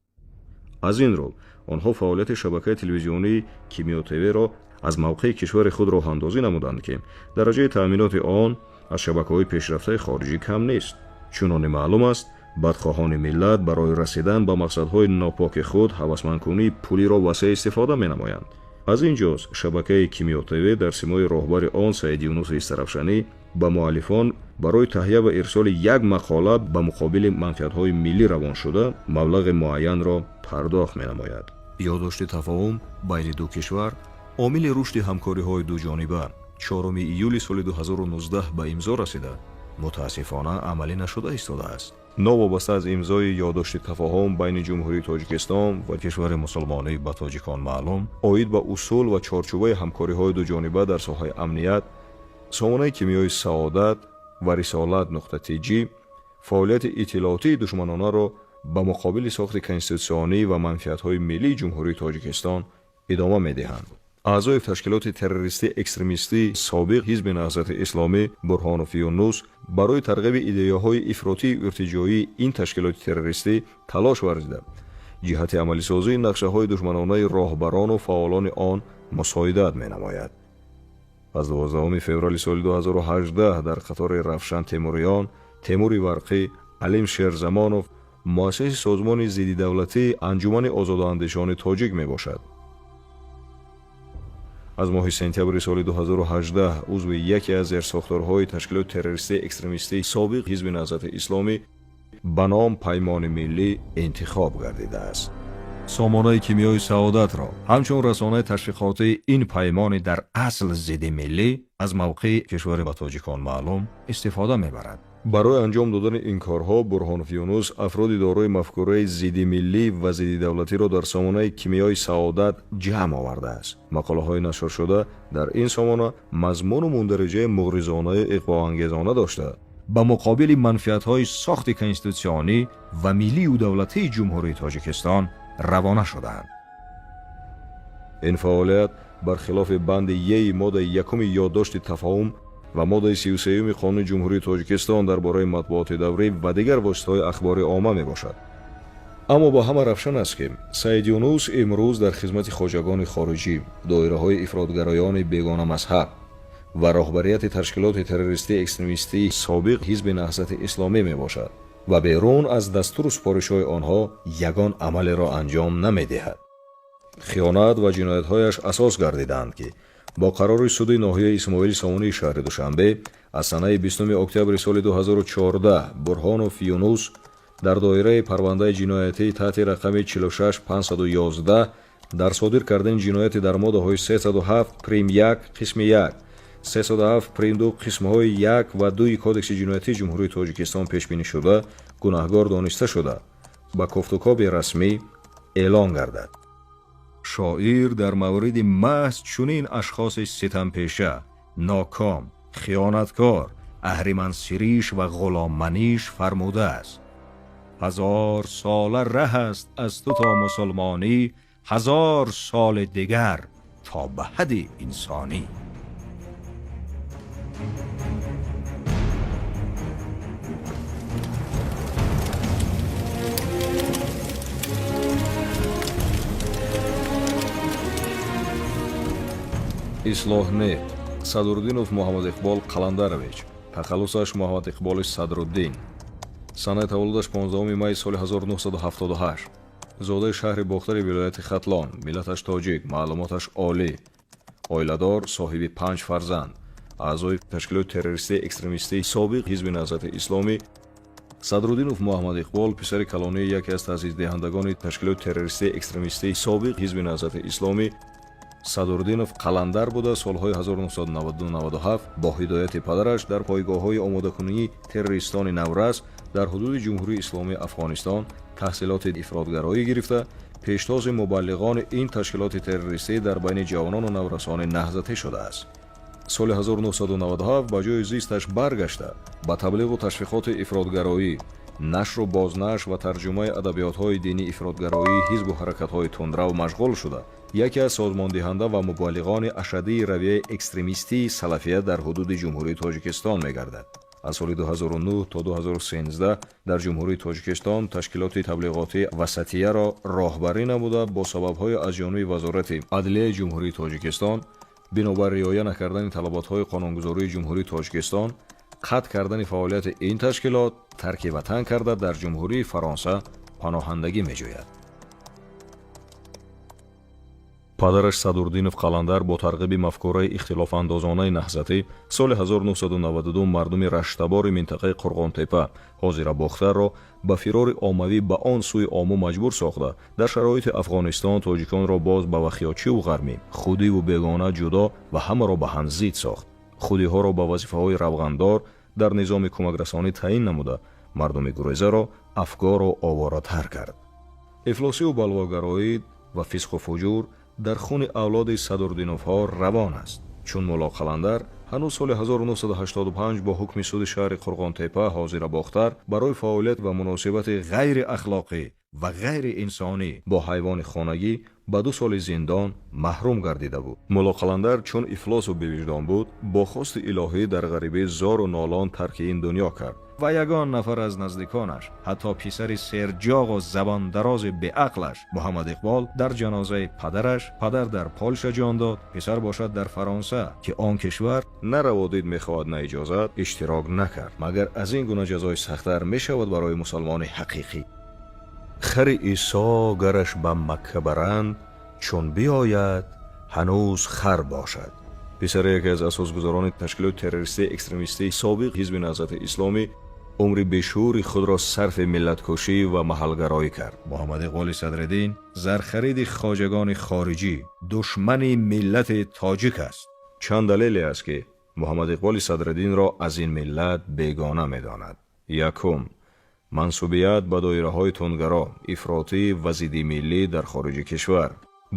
Speaker 1: از این رو آنها فعالیت شبکه تلویزیونی کیمیا تیوی را از موقع کشور خود راه اندازی نمودند که درجه تأمینات آن از شبکه‌های پیشرفته خارجی کم نیست. چنانه معلوم است بدخواهان ملت برای رسیدن به مقصدهای ناپاک خود هوسمندکنی پولی را وسیع استفاده می‌نمایند. از اینجاست شبکه کیمیا تیوی در سیمای راهبر آن سید یونس استرافشانی به مؤلفان برای تهیه و ارسال یک مقاله به مقابل منفعت‌های ملی روان شده مبلغ معین را پرداخت می‌نماید. یادداشت تفاهم بین دو کشور عامل رشد همکاری‌های دو جانبه 4 ایول سال 2019 به امضا رسیده متاسفانه عملی نشده ایستاده است. نوابسته از امضای یادداشت تفاهم بین جمهوری تاجیکستان و کشور مسلمانان به تاجیکان معلوم اید به اصول و چارچوبه همکاری‌های دو جانبه در ساحه امنیت، سامانه کیمیای سعادت و رسالت .tg فعالیت اطلاعاتی دشمنانه را به مقابل ساخت کنستیتوسیونی و منفعت‌های ملی جمهوری تاجیکستان ادامه می‌دهند. اعضای تشکیلات تروریستی اکستریمیستی سابق حزب نهضت اسلامی برهانوف یونس برای ترغیب ایده‌های افراطی ارتجاعی این تشکیلات تروریستی تلاش ورزیده جهت عملی سازی نقشه‌های دشمنانه راهبران و فعالان آن مساعدت می‌نماید. از 12 فوریه سال 2018 در قطار رفشن تیموریان، تیمور ورقی، علیم شیرزمانوف مؤسس سازمان ضد دولتی انجمن آزاداندیشان تاجیک میباشد. از ماه سپتامبر سال 2018 عضو یکی از زیرساختارهای تشکیلات تروریستی اکستریمیستی سابق حزب نهضت اسلامی به نام پیمان ملی انتخاب گردیده است. سامانه کیمیای سعادت را همچون رسانه تشویقاتی این پیمان در اصل ضد ملی از موقع کشور به تاجیکان معلوم استفاده میبرد. برای انجام دادن این کارها برهانوف یونس افراد دارای مفکوره ضد ملی و ضد دولتی را در سامانه کیمیای سعادت جمع آورده است. مقاله های نشر شده در این سامانه مضمون و مندرجه مغرضانه اغواءانگیزانه داشته به مقابل منفعت های ساخت کنستیتوسیونی و ملی و دولتی جمهوری تاجیکستان روانه شدند. این فعالیت برخلاف بند ی ماده یکم یادداشت تفاهم و ماده 33 قانون جمهوری تاجیکستان درباره مطبوعات دوری و دیگر واسطه‌های اخبار عامه میباشد. اما با همه روشن است که سید یونس امروز در خدمت خواجگان خارجی، دایره‌های افراطگرایان بیگانه مذهب و راهبریت تشکیلات تروریستی اکستریمیستی سابق حزب نهضت اسلامی میباشد و بیرون از دستور و سپارش‌های آنها یگان عمل را انجام نمی‌دهد. خیانت و جنایت‌هایش اساس گردیدند که با قرار سود ناحیه اسماعیل سامانی شهر دوشنبه از سنه 20 اکتبر سال 2014 برهانوف یونس дар доираи парвандаи ҷиноятӣ таҳти рақами 46511 дар содир кардани ҷинояти дар моддаҳои 307 прим 1 қисми 1, 307 прим 2 қисмҳои 1 ва 2 кодекси ҷиноятии ҷумҳурии Тоҷикистон пешбинӣ шуда, гунаҳгор дониста шуда ба кофтукоби расмӣ эълон гардад. шоир дар мавриди маҳз чунин ашхоси ситампеша, ноком, хиёнаткор, аҳримансириш ва ғуломманиш фармудааст: ҳазор сола раҳ аст аз ту то мусулмонӣ, ҳазор соли дигар то ба ҳадди инсонӣ. ислоҳнет Садруддинов Муҳаммад Иқбол Қаландарович, тахаллусаш Муҳаммад Иқболи Садруддин, санаи таваллудаш 15 май соли 1978, зодаи шаҳри Бохтари вилояти Хатлон, миллаташ тоҷик, маълумоташ олӣ, оиладор, соҳиби 5 фарзанд, аъзои ташкилоти террористии экстремистии собиқ ҳизби наҳзати исломӣ. Садруддинов Муҳаммад Иқбол писари калонии яке аз таъсисдиҳандагони ташкилоти террористии экстремистии собиқ ҳизби наҳзати исломӣ Садруддинов қаландар буда солҳои 1992-97 бо ҳидояти падараш дар пойгоҳҳои омодакунии террористони Наврас дар ҳудуди ҷумҳурии исломии Афғонистон таҳсилоти ифротгароӣ гирифта, пештози мубаллиғони ин ташкилоти террористӣ дар байни ҷавонону наврасони наҳзатӣ шудааст. соли 1997 ба ҷои зисташ баргашта ба таблиғу ташвиқоти ифротгароӣ, нашру бознашр ва тарҷумаи адабиётҳои динии ифротгароии ҳизбу ҳаракатҳои тундрав машғул шуда, яке аз созмондиҳанда ва мубаллиғони ашадии равияи экстремистии салафия дар ҳудуди ҷумҳурии Тоҷикистон мегардад. аз соли 2009 то 2013 дар ҷумҳурии Тоҷикистон ташкилоти таблиғотии васатияро роҳбарӣ намуда бо сабабҳои аз ҷониби вазорати адлияи ҷумҳурии Тоҷикистон бинобар риоя накардани талаботҳои қонунгузории ҷумҳурии Тоҷикистон қатъ кардани фаъолияти ин ташкилот тарки ватан карда дар ҷумҳурии Фаронса паноҳандагӣ меҷӯяд. падараш Садруддинов Қаландар бо тарғиби мафкураи ихтилофандозонаи наҳзатӣ соли 1992 мардуми раштабори минтақаи Қурғонтепа ҳозира Бохтарро ба фирори оммавӣ ба он сӯи ому маҷбур сохта, дар шароити Афғонистон тоҷиконро боз ба вахиёчиву ғармӣ, худиву бегона ҷудо ва ҳамаро ба ҳам зид сохт. худиҳоро ба вазифаҳои равғандор дар низоми кӯмакрасонӣ таъин намуда, мардуми гурезаро афгору оворатар кард. ифлосиву балвогароӣ ва фисқу фуҷур дар хуни авлоди Садруддиновҳо равон аст. чун мулло Қаландар ҳанӯз соли 1985 бо ҳукми суди шаҳри Қурғонтепа ҳозира Бохтар барои фаъолият ва муносибати ғайриахлоқӣ ва ғайриинсонӣ бо ҳайвони хонагӣ ба 2 соли зиндон маҳрум гардида буд. мулло Қаландар чун ифлосу бевиҷдон буд, бо хости илоҳӣ дар ғарибӣ зору нолон тарки ин дунё кард ва ягон нафар аз наздиконаш, ҳатто писари серҷоғу забондарози беақлаш Муҳаммад Иқбол дар ҷанозаи падараш, падар дар Полша ҷон дод, писар бошад дар Фаронса, ки он кишвар на раводид мехоҳад на иҷозат иштирок накард. магар аз ин гуна ҷазои сахтар мешавад барои мусулмони ҳақиқӣ? хари Исо гараш ба Макка баранд, чун биёяд ҳанӯз хар бошад. писари яке аз асосгузорони ташкилоти террористии экстремистии собиқ ҳизби наҳзати исломӣ умри бешӯри худро сарфи миллаткушӣ ва маҳалгароӣ кард. Муҳаммад Иқболи Садриддин зархариди хоҷагони хориҷӣ, душмани миллати тоҷик аст. чанд далеле аст ки Муҳаммад Иқболи Садриддинро аз ин миллат бегона медонад. якум, мансубият ба доираҳои тунгаро, ифротӣ ва зидди миллӣ дар хориҷи кишвар.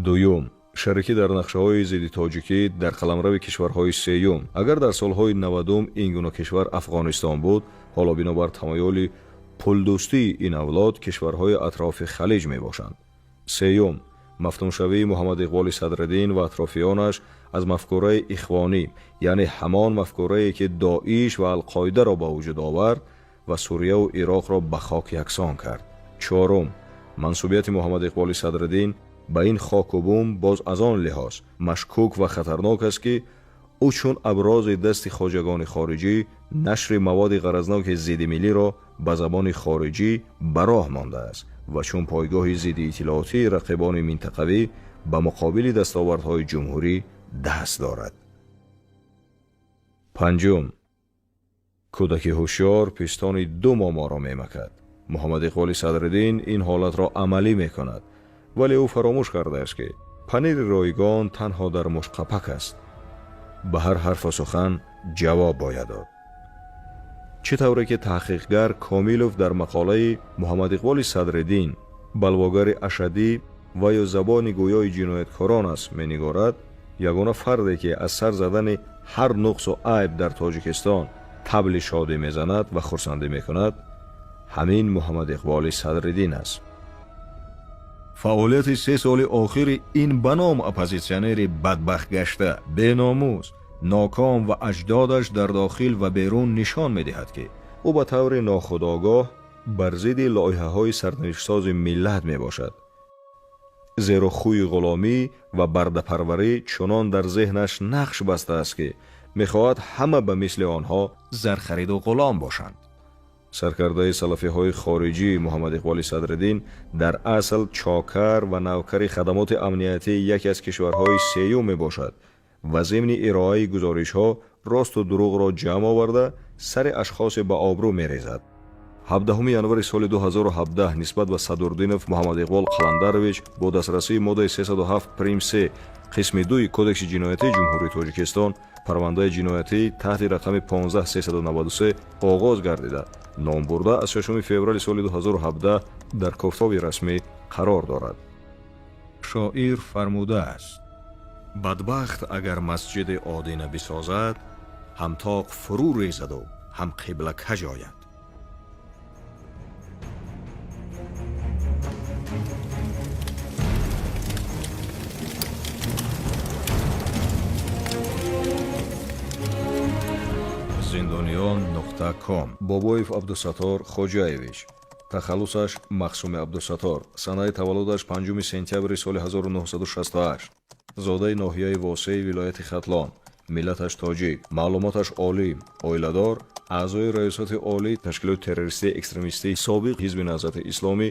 Speaker 1: дуюм, шарикӣ дар нақшаҳои зидди тоҷикӣ дар қаламрави кишварҳои сеюм. агар дар солҳои 90 ин гуна кишвар Афғонистон буд, ҳоло бинобар тамоёли пулдӯстии ин авлод кишварҳои атрофи халиҷ мебошанд. сеюм, мафтуншавии Муҳаммад Иқболи Садриддин ва атрофиёнаш аз мафкураи ихвонӣ, яъне ҳамон мафкурае ки Доиш ва Алқоидаро ба вуҷуд овард ва Сурияу Ироқро ба хок яксон кард. чорум, мансубияти Муҳаммад Иқболи Садриддин ба ин хоку бум боз аз он лиҳоз машкук ва хатарнок аст ки ӯ чун абрози дасти хоҷагони хориҷӣ нашри маводи ғаразноки зидди миллиро ба забони хориҷӣ ба роҳ мондааст ва чун пойгоҳи зидди иттилоотии рақибони минтақавӣ ба муқобили дастовардҳои ҷумҳурӣ даст дорад. панҷум, кӯдаки ҳушёр пистони ду моморо мемакад. محمد اقبال صدرالدین این حالت را عملی میکند، ولی او فراموش کرده است که پنیر رایگان تنها در مشقپک است. به هر حرف و سخن جواب باید داد. چطوره که تحقیقگر کامیلوف در مقاله محمد اقبال صدرالدین بلواگر اشدی و یا زبان گویای جنایتکاران است مینگارد، یگانه فردی که از سر زدن هر نقص و عیب در تاجیکستان طبل شادی میزند و خرسندی میکند، همین محمد اقبال صدرالدین است. فعالیت 3 سال آخر این بنام اپوزیسیونر بدبخت گشته، بیناموز، ناکام و اجدادش در داخل و بیرون نشان می‌دهد که او به طور ناخودآگاه بر ضد لایحه‌های سرنوشت‌ساز ملت میباشد. زیرا خوی غلامی و برده‌پروری چنان در ذهنش نقش بسته است که می‌خواهد همه به مثل آنها زرخرید و غلام باشند. سرکرده سلفی‌های خارجی محمد اقبال صدرالدین در اصل چاکر و نوکر خدمات امنیتی یکی از کشورهای سیوم میباشد و ضمن ارائه گزارش‌ها راست و دروغ را جمع آورده سر اشخاص به آبرو می‌ریزد. 17 январи соли 2017 нисбат ба Садурдинов Муҳаммад Иқбол Қаландарович бо дастрасии моддаи 307 прим 3 қисми 2 Кодекси ҷиноятии Ҷумҳурии Тоҷикистон парвандаи ҷиноятӣ таҳти рақами 15393 оғоз гардида, ном бурда аз 6 феврали соли 2017 дар кофтоби расмӣ қарор дорад. Шоир фармудааст: бадбахт агар масҷиди одина бисозад, ҳам тоқ фурӯ резаду ҳам қибла каҷ ояд. Zindoniyon.com Бобоев Абдусаттор Хоҷаевич. Тахаллусаш Махсуми Абдусаттор. Санаи таваллудаш 5 сентябри соли 1968. Зодаи ноҳияи Восеи вилояти Хатлон. Миллаташ тоҷик. Маълумоташ олим, оиладор, аъзои раисати олии ташкилоти террористии экстремистии собиқ ҳизби наҳзати исломӣ.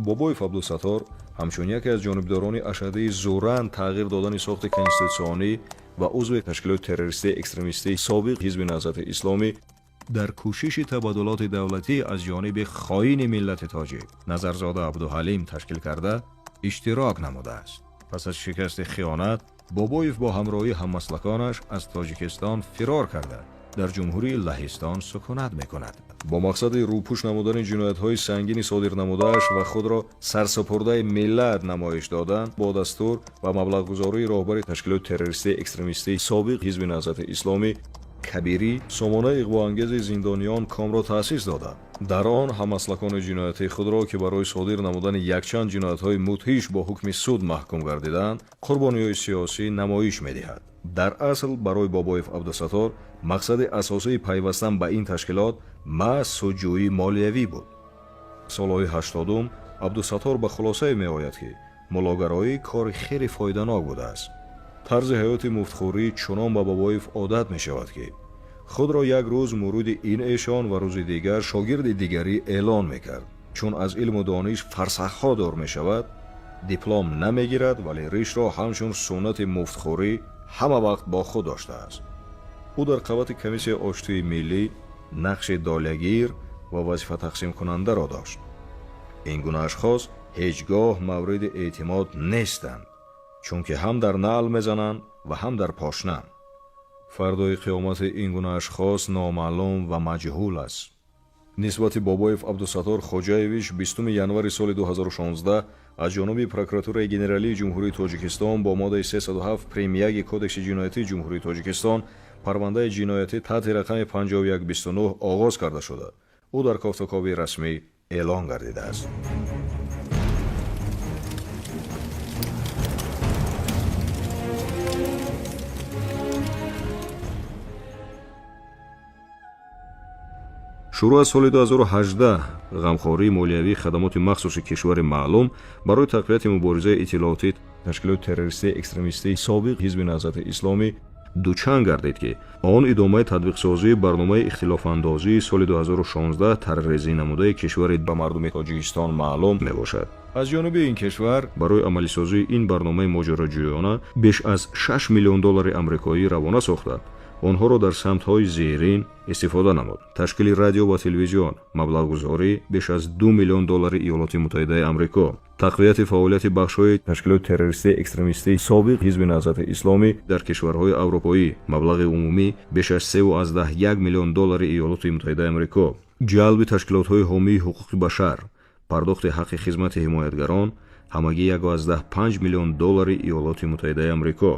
Speaker 1: Бобоев Абдусаттор ҳамчун яке аз ҷонибдорони ашадии зӯран тағйир додани сохти конститутсионӣ ва узви ташкилоти террористии экстремистии собиқ ҳизби наҳзати исломӣ дар кӯшиши табаддулоти давлатӣ аз ҷониби хоини миллати тоҷик Назарзода Абдуҳалим ташкил карда иштирок намудааст. пас аз шикасти хиёнат, Бобоев бо ҳамроҳии ҳаммаслаконаш аз Тоҷикистон фирор карда дар ҷумҳурии Лаҳистон сукунат мекунад. бо мақсади рӯпӯш намудани ҷиноятҳои сангини содир намудааш ва худро сарсупурдаи миллат намоиш додан, бо дастур ва маблағгузории роҳбари ташкилоти террористии экстремистии собиқ ҳизби наҳзати исломӣ Кабирӣ сомонаи иғвоангези Зиндoniyon.com-ро таъсис дода. дар он ҳаммаслакони ҷиноятии худро ки барои содир намудани якчанд ҷиноятҳои мудҳиш бо ҳукми суд маҳкум гардиданд, қурбониҳои сиёсӣ намоиш медиҳад. дар асл барои Бобоев Абдусаттор мақсади асосии пайвастан ба ин ташкилот маҳз судҷӯии молиявӣ буд. солҳои 80 Абдусаттор ба хулосае меояд ки мулогароӣ кори хеле фоиданок будааст. тарзи ҳаёти муфтхӯрӣ чунон ба Бобоев одат мешавад ки худро як рӯз муруди ин эшон ва рӯзи дигар шогирди дигарӣ эълон мекард. чун аз илму дониш фарсахҳо дор мешавад, диплом намегирад, вале ришро ҳамчун суннати муфтхӯрӣ ҳама вақт бо худ доштааст. ӯ дар қабати комиссияи оштии миллӣ нақши долягир ва вазифа тақсимкунандаро дошт. ин гуна ашхос ҳеҷ гоҳ мавриди эътимод нестанд, чунки ҳам дар наъл мезананд ва ҳам дар пошна. фардои қиёмати ин гуна ашхос номаълум ва маҷҳул аст. нисбати Бобоев Абдусаттор Хоҷаевич 20 январи соли 2016 аз ҷониби прокуратураи генералии ҷумҳурии Тоҷикистон бо моддаи 307 прим 1 Кодекси ҷиноятии Ҷумҳурии Тоҷикистон парвандаи ҷиноятӣ таҳти рақами 5129 оғоз карда шуда, ӯ дар кофтокоби расмӣ эълон гардидааст. шурӯъ аз соли 2018 ғамхории молиявии хадамоти махсуси кишвари маълум барои тақвияти муборизаи иттилоотӣ ташкилоти террористии экстремистии собиқ ҳизби наҳзати исломӣ дучанд гардид ки он идомаи татбиқсозии барномаи ихтилофандозии соли 2016 таррезӣ намудаи кишвари ба мардуми Тоҷикистон маълум мебошад. аз ҷониби ин кишвар барои амалисозии ин барномаи моҷароҷӯёна беш аз $6 миллион амрикоӣ равона сохта онҳоро дар самтҳои зерин истифода намуд. ташкили радио ва телевизион, маблағгузорӣ беш аз $2 миллион Иёлоти Муттаҳидаи Амрико, тақвияти фаъолияти бахшҳои ташкилоти террористии экстремистии собиқ ҳизби наҳзати исломӣ дар кишварҳои аврупоӣ, маблағи умумӣ беш аз $3.1 миллион Иёлоти Муттаҳидаи Амрико, ҷалби ташкилотҳои ҳомии ҳуқуқи башар, пардохти ҳаққи хизмати ҳимоятгарон, ҳамагӣ $1.5 миллион Иёлоти Муттаҳидаи Амрико.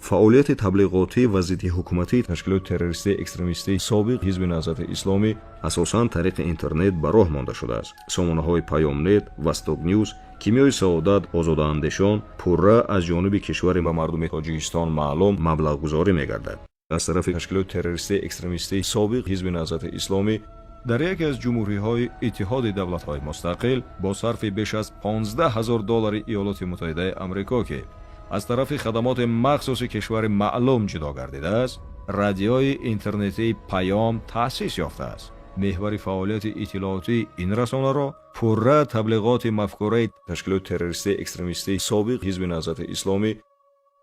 Speaker 1: фаъолияти таблиғотӣ ва зидди ҳукуматии ташкилоти террористии экстремистии собиқ ҳизби наҳзати исломӣ асосан тариқи интернет ба роҳ монда шудааст. сомонаҳои Паёмнет, Восток Ньюс, Кимиёи Саодат, Озодаандешон пурра аз ҷониби кишвари ба мардуми Тоҷикистон маълум маблағгузорӣ мегардад. аз тарафи ташкилоти террористии экстремистии собиқ ҳизби наҳзати исломӣ дар яке аз ҷумҳуриҳои иттиҳоди давлатҳои мустақил бо сарфи беш аз $15,000 Иёлоти Муттаҳидаи Амрико ки аз тарафи хадамоти махсуси кишвари маълум ҷудо гардидааст, радиои интернетии Паём таъсис ёфтааст. меҳвари фаъолияти иттилоотии ин расонаро пурра таблиғоти мафкураи ташкилоти террористии экстремистии собиқ ҳизби наҳзати исломӣ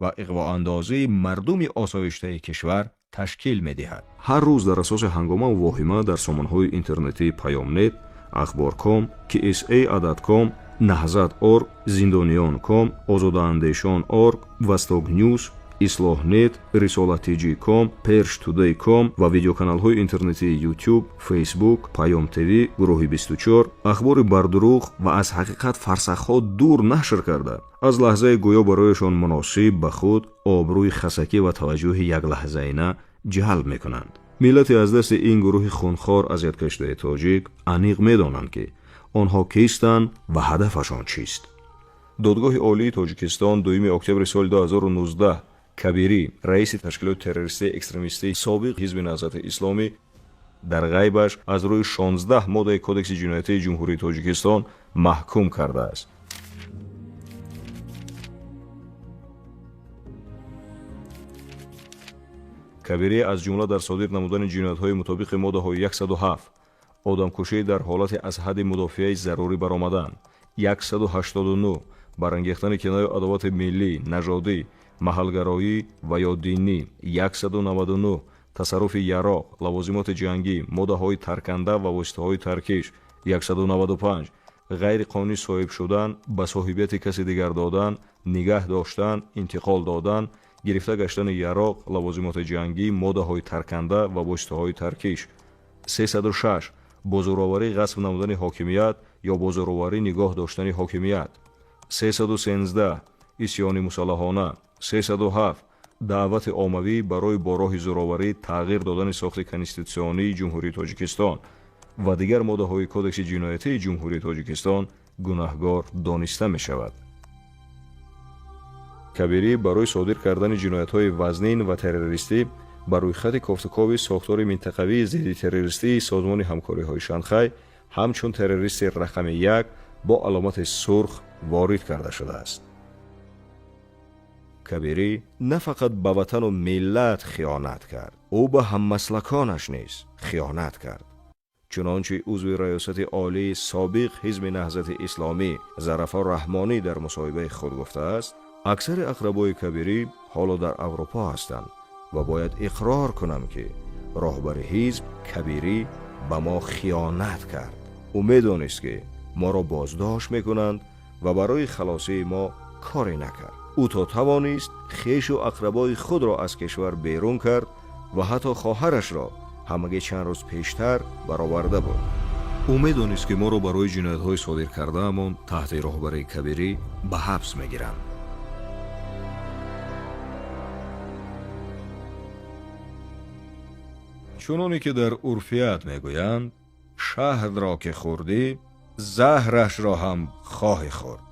Speaker 1: ва иғвоандозии мардуми осоиштаи кишвар ташкил медиҳад. ҳар рӯз дар асоси ҳангомаву воҳима дар сомонаҳои интернетии Паёмнет, Ахбор.com, KSA.com, Наҳзат.org, Зиндониён.com, Озодаандешон.org, Восток Ньюс, Ислоҳнет, Рисолатиҷи.com, Перш-Тудей.com ва видеоканалҳои интернетии YouTube, Facebook, Паём ТВ, Гурӯҳи 24, ахбори бардурӯғ ва аз ҳақиқат фарсахҳо дур нашр карда, аз лаҳзаи гӯё барояшон муносиб ба худ обрӯи хасакӣ ва таваҷҷӯҳи яклаҳзаина ҷалб мекунанд. миллати аз дасти ин гурӯҳи хунхор азияткаштаи тоҷик аниқ медонанд ки онҳо кистанд ва ҳадафашон чист. додгоҳи олии Тоҷикистон 2 октябри соли 2019 Кабирӣ, раиси ташкилоти террористии экстремистии собиқ ҳизби наҳзати исломӣ дар ғайбаш аз рӯи 16 моддаи кодекси ҷиноятии ҷумҳурии Тоҷикистон маҳкум кардааст. Кабирӣ аз ҷумла дар содир намудани ҷиноятҳои мутобиқи моддаҳои 107, одамкушӣ дар ҳолати аз ҳадди мудофиаи зарурӣ баромадан, 189 барангехтани кинояи адовати миллӣ, нажодӣ, маҳалгароӣ ва ё динӣ, 199 тасарруфи яроқ, лавозимоти ҷангӣ, моддаҳои тарканда ва воситаҳои таркиш, 195 ғайриқонунӣ соҳиб шудан, ба соҳибияти каси дигар додан, нигаҳ доштан, интиқол додан, гирифта гаштани яроқ, лавозимоти ҷангӣ, моддаҳои тарканда ва воситаҳои таркиш, 306 бозороварӣ ғасб намудани ҳокимият ё бозороварӣ нигоҳ доштани ҳокимият, 313 исьёни мусаллаҳона, 307 даъвати оммавӣ барои бо роҳи зӯроварӣ тағйир додани сохти конститутсионии ҷумҳурии Тоҷикистон ва дигар моддаҳои кодекси ҷиноятии ҷумҳурии Тоҷикистон гунаҳгор дониста мешавад. Кабирӣ барои содир кардани ҷиноятҳои вазнин ва террористӣ ба рӯйхати кофтукови сохтори минтақавии зидди террористии созмони ҳамкориҳои Шанхай ҳамчун террористи рақами 1 бо аломати сурх ворид карда шудааст. Кабирӣ на фақат ба ватану миллат хиёнат кард, ӯ ба ҳаммаслаконаш низ хиёнат кард. чунончи узви раёсати олии собиқ ҳизби наҳзати исломӣ Зарафор Раҳмонӣ дар мусоҳибаи худ гуфтааст, аксари ақрабои Кабирӣ ҳоло дар Аврупо ҳастанд ва бояд иқрор кунам ки роҳбари ҳизб Кабирӣ ба мо хиёнат кард. ӯ медонист ки моро боздошт мекунанд ва барои халосии мо коре накард. ӯ то тавонист хешу ақрабои худро аз кишвар берун кард ва ҳатто хоҳарашро ҳамагӣ чанд рӯз пештар бароварда буд. ӯ медонист ки моро барои ҷиноятҳои содир кардаамон таҳти роҳбарии Кабирӣ ба ҳабс мегиранд. чуноне ки дар урфият мегӯянд, шаҳрро ки хӯрдӣ, заҳрашро ҳам хоҳӣ хӯрд.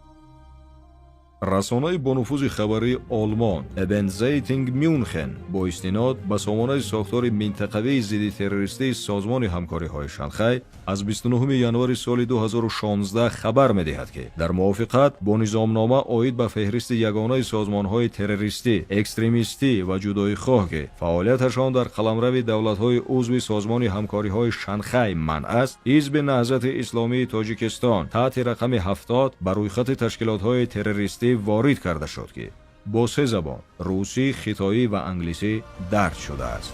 Speaker 1: расонаи бонуфузи хабарии олмон Эбензейтинг Мюнхен бо истинод ба сомонаи сохтори минтақавии зидди террористии созмони ҳамкориҳои Шанхай аз 29 январи соли 2016 хабар медиҳад ки дар мувофиқат бо низомнома оид ба феҳристи ягонаи созмонҳои террористӣ, экстремистӣ ва ҷудоихоҳ ки фаъолияташон дар қаламрави давлатҳои узви созмони ҳамкориҳои Шанхай манъ аст, ҳизби наҳзати исломии Тоҷикистон таҳти рақами 70 ба рӯйхати ташкилотҳои террористӣ ворид карда шуд ки با 3 زبان روسی، خیتایی و انگلیسی درج شده است.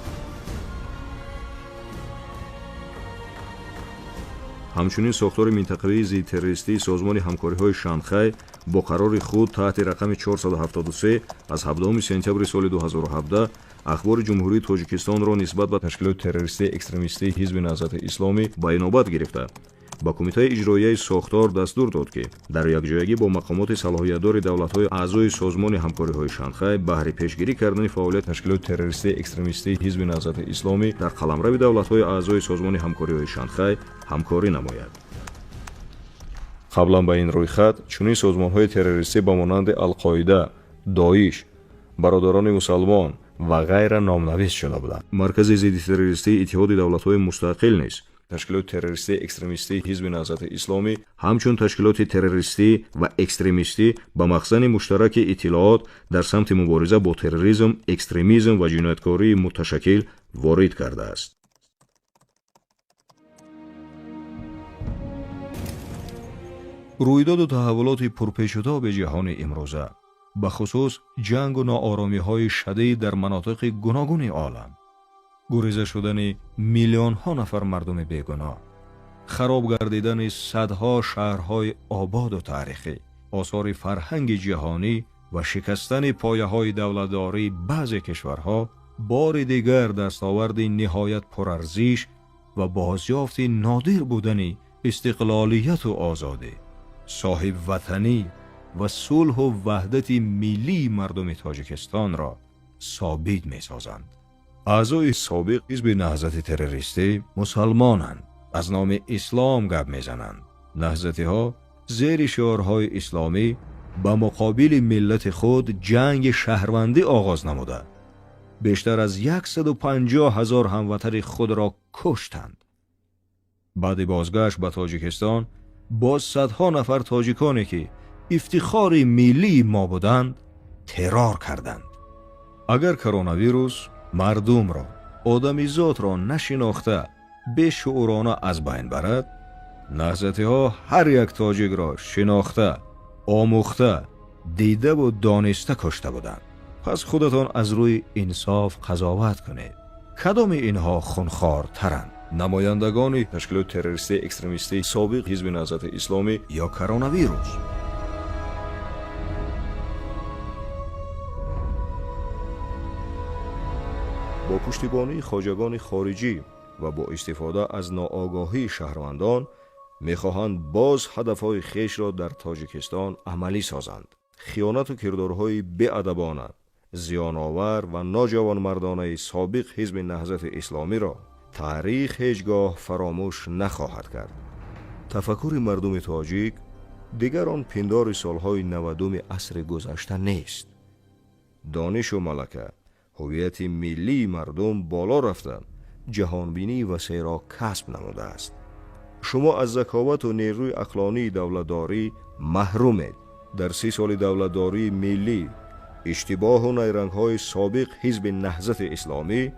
Speaker 1: همچنین ساختار منطقه‌ای ضد تروریستی سازمان همکاری‌های شانگهای با قرار خود تحت رقم 473 از 17 سپتامبر سال 2017 اخبار جمهوری تاجیکستان را نسبت به تشکیلات تروریستی اکستریمیستی حزب نهضت اسلامی به اینابت گرفته با کمیته اجرایی ساختار دستور داد که در یکجایگی با مقامات صلاحیت‌دار دولت‌های اعضای سازمان همکاری‌های شانگهای بهره پیشگیری کردن فعالیت تشکیلات تروریستی اکستریمیستی حزب نهضت اسلامی در قلمرو دولت‌های اعضای سازمان همکاری‌های شانگهای همکاری نماید. قبلا به این رویخط چنین سازمان‌های تروریستی با مانند القاعده، داعش، برادران مسلمان و غیره نامنویس شده بودند. مرکز ضد تروریستی اتحاد دولت‌های مستقل نیز تشکیلات تروریستی اکستریمیستی حزب نهضت اسلامی همچون تشکیلات تروریستی و اکستریمیستی به مخزن مشترک اطلاعات در سمت مبارزه با تروریسم، اکستریمیسم و جنایتکاری متشکل وارد کرده است. رویداد و تحولات پرپیچ‌وتاب جهان امروزه به خصوص جنگ و ناآرامی‌های شدید در مناطق گوناگون عالم، گریزه شدن میلیون ها نفر مردم بیگناه، خراب گردیدن صدها شهرهای آباد و تاریخی، آثار فرهنگ جهانی و شکستن پایه‌های دولتداری بعضی کشورها بار دیگر دستاورد نهایت پرارزش و بازیافت نادر بودن استقلالیت و آزادی، صاحب وطنی و صلح و وحدت ملی مردم تاجیکستان را ثابت می‌سازند. اعضای سابق حزب نهضت تروریستی مسلمانند، از نام اسلام گپ میزنند. نهضتی ها زیر شعارهای اسلامی به مقابل ملت خود جنگ شهروندی آغاز نموده بیشتر از 150,000 هموطن خود را کشتند. بعد بازگشت به تاجیکستان باز صدها نفر تاجیکانی که افتخار ملی ما بودند ترور کردند. اگر کرونا ویروس مردم را، آدمیزاد را نشناخته به شعورانه از بین برد، نهضتی ها هر یک تاجیک را شناخته، آموخته، دیده و دانسته کشته بودند. پس خودتان از روی انصاف قضاوت کنید. کدام اینها خونخوارترند؟ نمایندگان تشکیلات تروریستی اکستریمیستی سابق حزب نهضت اسلامی یا کرونا ویروس؟ با پشتیبانی خواجگان خارجی و با استفاده از ناآگاهی شهروندان می‌خواهند باز هدفهای خیش را در تاجیکستان عملی سازند. خیانت و کردارهای بی‌ادبانه، زیان‌آور و ناجوانمردانه سابق حزب نهضت اسلامی را تاریخ هیچگاه فراموش نخواهد کرد. تفکر مردم تاجیک دیگر آن پندار سالهای 90 عصر گذشته نیست. دانش و ملکه، هویت ملی مردم بالا رفته، جهانبینی وسیع را کسب نموده است. شما از ذکاوت و نیروی عقلانی دولتداری محرومید. در 30 سال دولتداری ملی اشتباه و نیرنگ‌های سابق حزب نهضت اسلامی